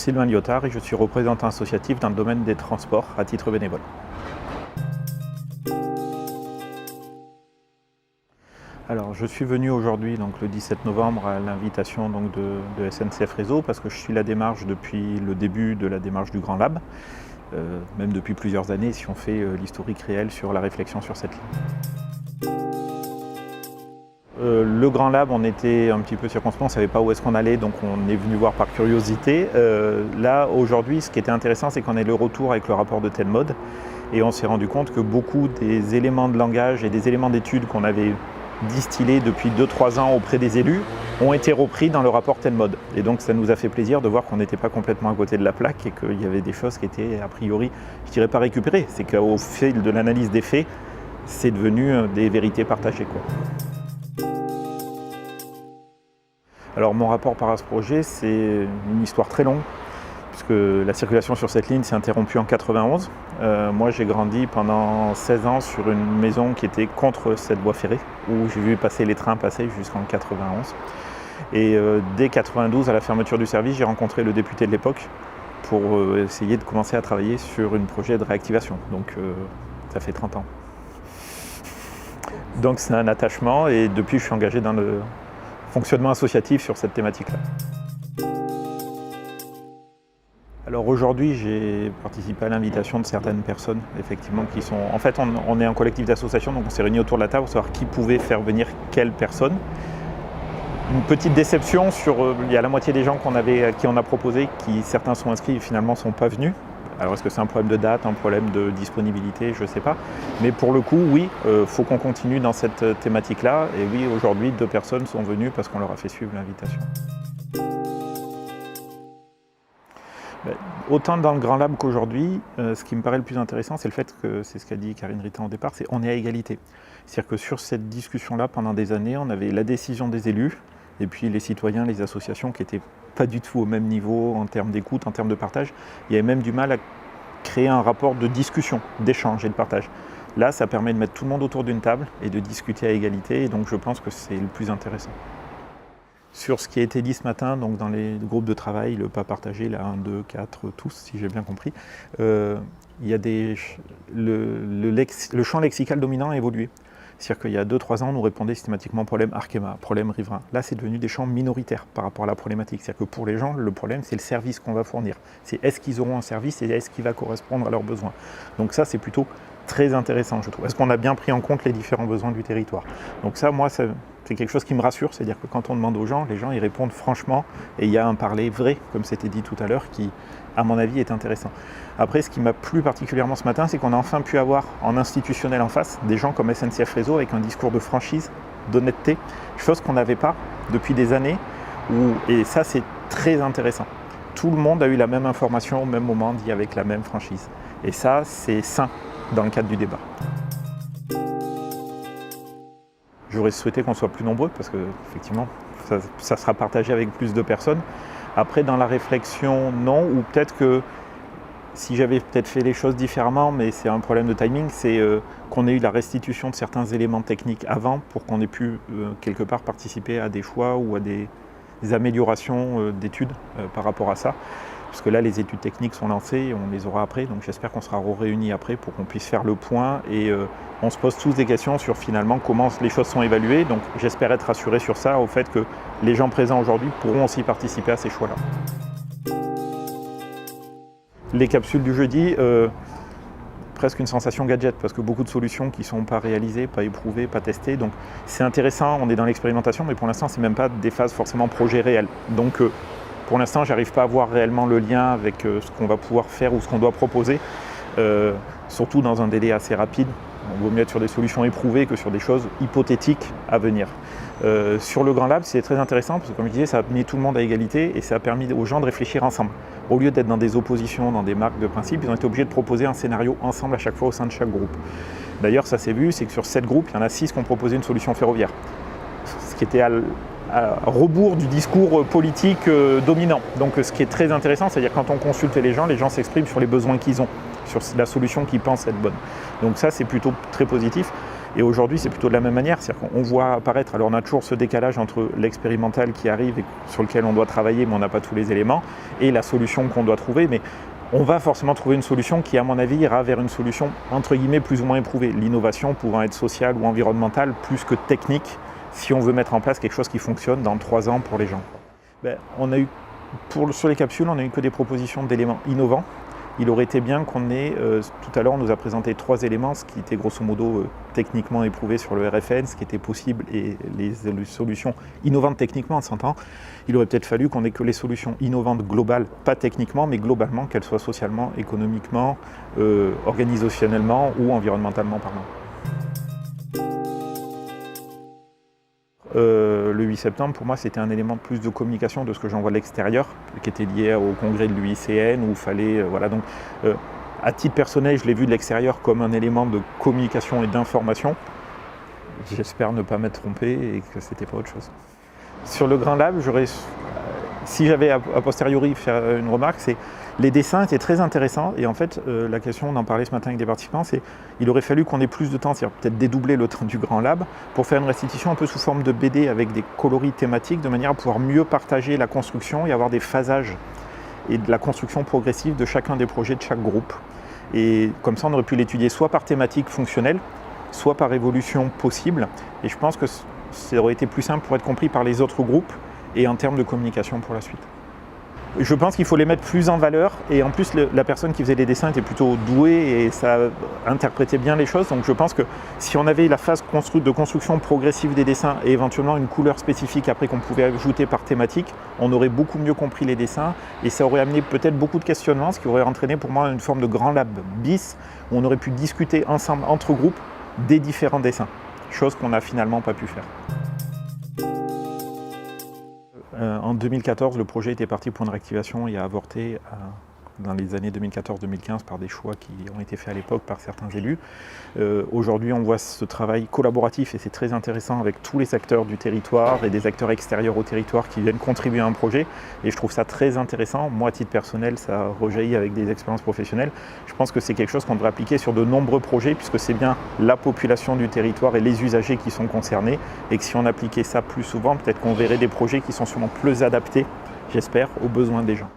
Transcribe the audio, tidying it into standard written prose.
Sylvain Lyotard et je suis représentant associatif dans le domaine des transports à titre bénévole. Alors, je suis venu aujourd'hui, donc le 17 novembre, à l'invitation donc, de SNCF Réseau parce que je suis la démarche depuis le début de la démarche du Grand Lab, même depuis plusieurs années si on fait l'historique réel sur la réflexion sur cette ligne. Le Grand Lab, on était un petit peu circonspect, on ne savait pas où est-ce qu'on allait, donc on est venu voir par curiosité. Là, aujourd'hui, ce qui était intéressant, c'est qu'on ait le retour avec le rapport de Telmode et on s'est rendu compte que beaucoup des éléments de langage et des éléments d'études qu'on avait distillés depuis 2-3 ans auprès des élus ont été repris dans le rapport Telmode. Et donc ça nous a fait plaisir de voir qu'on n'était pas complètement à côté de la plaque et qu'il y avait des choses qui étaient a priori, je dirais pas récupérées, c'est qu'au fil de l'analyse des faits, c'est devenu des vérités partagées, quoi. Alors mon rapport par rapport à ce projet, c'est une histoire très longue, puisque la circulation sur cette ligne s'est interrompue en 91. Moi j'ai grandi pendant 16 ans sur une maison qui était contre cette voie ferrée, où j'ai vu passer les trains passer jusqu'en 91. Et dès 92, à la fermeture du service, j'ai rencontré le député de l'époque pour essayer de commencer à travailler sur un projet de réactivation. Donc ça fait 30 ans. Donc c'est un attachement et depuis je suis engagé dans le fonctionnement associatif sur cette thématique-là. Alors aujourd'hui, j'ai participé à l'invitation de certaines personnes, effectivement, qui sont... En fait, on est un collectif d'associations, donc on s'est réunis autour de la table pour savoir qui pouvait faire venir quelle personne. Une petite déception sur... Il y a la moitié des gens à qui on a proposé, qui certains sont inscrits et finalement ne sont pas venus. Alors est-ce que c'est un problème de date, un problème de disponibilité, je ne sais pas. Mais pour le coup, oui, faut qu'on continue dans cette thématique-là. Et oui, aujourd'hui, 2 personnes sont venues parce qu'on leur a fait suivre l'invitation. Autant dans le Grand Lab qu'aujourd'hui, ce qui me paraît le plus intéressant, c'est le fait que, c'est ce qu'a dit Karine Rita au départ, c'est qu'on est à égalité. C'est-à-dire que sur cette discussion-là, pendant des années, on avait la décision des élus, et puis les citoyens, les associations qui n'étaient pas du tout au même niveau en termes d'écoute, en termes de partage. Il y avait même du mal à créer un rapport de discussion, d'échange et de partage. Là, ça permet de mettre tout le monde autour d'une table et de discuter à égalité, et donc je pense que c'est le plus intéressant. Sur ce qui a été dit ce matin, donc dans les groupes de travail, le pas partagé, là 1, 2, 4, tous, si j'ai bien compris, il y a le champ lexical dominant a évolué. C'est-à-dire qu'il y a 2-3 ans, on nous répondait systématiquement problème Arkema, problème riverain. Là, c'est devenu des champs minoritaires par rapport à la problématique. C'est-à-dire que pour les gens, le problème, c'est le service qu'on va fournir. C'est est-ce qu'ils auront un service et est-ce qu'il va correspondre à leurs besoins. Donc ça, c'est plutôt très intéressant, je trouve. Est-ce qu'on a bien pris en compte les différents besoins du territoire? Donc ça, moi, c'est quelque chose qui me rassure. C'est-à-dire que quand on demande aux gens, les gens, ils répondent franchement. Et il y a un parler vrai, comme c'était dit tout à l'heure, qui, à mon avis, est intéressant. Après, ce qui m'a plu particulièrement ce matin, c'est qu'on a enfin pu avoir en institutionnel en face des gens comme SNCF Réseau avec un discours de franchise, d'honnêteté, chose qu'on n'avait pas depuis des années. Et ça, c'est très intéressant. Tout le monde a eu la même information au même moment, dit avec la même franchise. Et ça, c'est sain dans le cadre du débat. J'aurais souhaité qu'on soit plus nombreux parce que, effectivement, ça sera partagé avec plus de personnes. Après, dans la réflexion, non, ou peut-être que si j'avais peut-être fait les choses différemment, mais c'est un problème de timing, c'est qu'on ait eu la restitution de certains éléments techniques avant pour qu'on ait pu quelque part participer à des choix ou à des améliorations d'études par rapport à ça. Parce que là, les études techniques sont lancées et on les aura après, donc j'espère qu'on sera réunis après pour qu'on puisse faire le point et on se pose tous des questions sur finalement comment les choses sont évaluées. Donc j'espère être rassuré sur ça, au fait que les gens présents aujourd'hui pourront aussi participer à ces choix-là. Les capsules du jeudi, presque une sensation gadget, parce que beaucoup de solutions qui ne sont pas réalisées, pas éprouvées, pas testées. Donc c'est intéressant, on est dans l'expérimentation, mais pour l'instant, ce n'est même pas des phases forcément projet réel. Donc pour l'instant, je n'arrive pas à voir réellement le lien avec ce qu'on va pouvoir faire ou ce qu'on doit proposer, surtout dans un délai assez rapide. On vaut mieux être sur des solutions éprouvées que sur des choses hypothétiques à venir. Sur le Grand Lab, c'est très intéressant parce que, comme je disais, ça a mis tout le monde à égalité et ça a permis aux gens de réfléchir ensemble. Au lieu d'être dans des oppositions, dans des marques de principe, ils ont été obligés de proposer un scénario ensemble à chaque fois au sein de chaque groupe. D'ailleurs, ça s'est vu, c'est que sur 7 groupes, il y en a 6 qui ont proposé une solution ferroviaire. Ce qui était à rebours du discours politique dominant. Donc ce qui est très intéressant, c'est-à-dire quand on consulte les gens s'expriment sur les besoins qu'ils ont, sur la solution qu'ils pensent être bonne. Donc ça, c'est plutôt très positif. Et aujourd'hui, c'est plutôt de la même manière, c'est-à-dire qu'on voit apparaître, alors on a toujours ce décalage entre l'expérimental qui arrive et sur lequel on doit travailler, mais on n'a pas tous les éléments, et la solution qu'on doit trouver, mais on va forcément trouver une solution qui, à mon avis, ira vers une solution, entre guillemets, plus ou moins éprouvée. L'innovation pouvant être sociale ou environnementale, plus que technique, si on veut mettre en place quelque chose qui fonctionne dans 3 ans pour les gens. On a eu, sur les capsules, on n'a eu que des propositions d'éléments innovants. Il aurait été bien qu'on ait, tout à l'heure on nous a présenté 3 éléments, ce qui était grosso modo techniquement éprouvé sur le RFN, ce qui était possible, et les solutions innovantes techniquement, on s'entend. Il aurait peut-être fallu qu'on ait que les solutions innovantes globales, pas techniquement, mais globalement, qu'elles soient socialement, économiquement, organisationnellement ou environnementalement parlant. Le 8 septembre, pour moi, c'était un élément de plus de communication de ce que j'en vois de l'extérieur, qui était lié au congrès de l'UICN, où il fallait... voilà, donc, à titre personnel, je l'ai vu de l'extérieur comme un élément de communication et d'information. J'espère ne pas m'être trompé et que c'était pas autre chose. Sur le Grand Lab, si j'avais a posteriori faire une remarque, c'est les dessins étaient très intéressants et en fait la question, on en parlait ce matin avec des participants, c'est il aurait fallu qu'on ait plus de temps, c'est-à-dire peut-être dédoubler le temps du Grand Lab pour faire une restitution un peu sous forme de BD avec des coloris thématiques de manière à pouvoir mieux partager la construction et avoir des phasages et de la construction progressive de chacun des projets de chaque groupe. Et comme ça on aurait pu l'étudier soit par thématique fonctionnelle, soit par évolution possible et je pense que ça aurait été plus simple pour être compris par les autres groupes et en termes de communication pour la suite. Je pense qu'il faut les mettre plus en valeur et en plus la personne qui faisait les dessins était plutôt douée et ça interprétait bien les choses, donc je pense que si on avait la phase de construction progressive des dessins et éventuellement une couleur spécifique après qu'on pouvait ajouter par thématique, on aurait beaucoup mieux compris les dessins et ça aurait amené peut-être beaucoup de questionnements, ce qui aurait entraîné pour moi une forme de grand lab bis où on aurait pu discuter ensemble entre groupes des différents dessins, chose qu'on n'a finalement pas pu faire. En 2014, le projet était parti pour une réactivation et a avorté dans les années 2014-2015 par des choix qui ont été faits à l'époque par certains élus. Aujourd'hui, on voit ce travail collaboratif et c'est très intéressant avec tous les acteurs du territoire et des acteurs extérieurs au territoire qui viennent contribuer à un projet et je trouve ça très intéressant. Moi, à titre personnel, ça rejaillit avec des expériences professionnelles. Je pense que c'est quelque chose qu'on devrait appliquer sur de nombreux projets puisque c'est bien la population du territoire et les usagers qui sont concernés et que si on appliquait ça plus souvent, peut-être qu'on verrait des projets qui sont sûrement plus adaptés, j'espère, aux besoins des gens.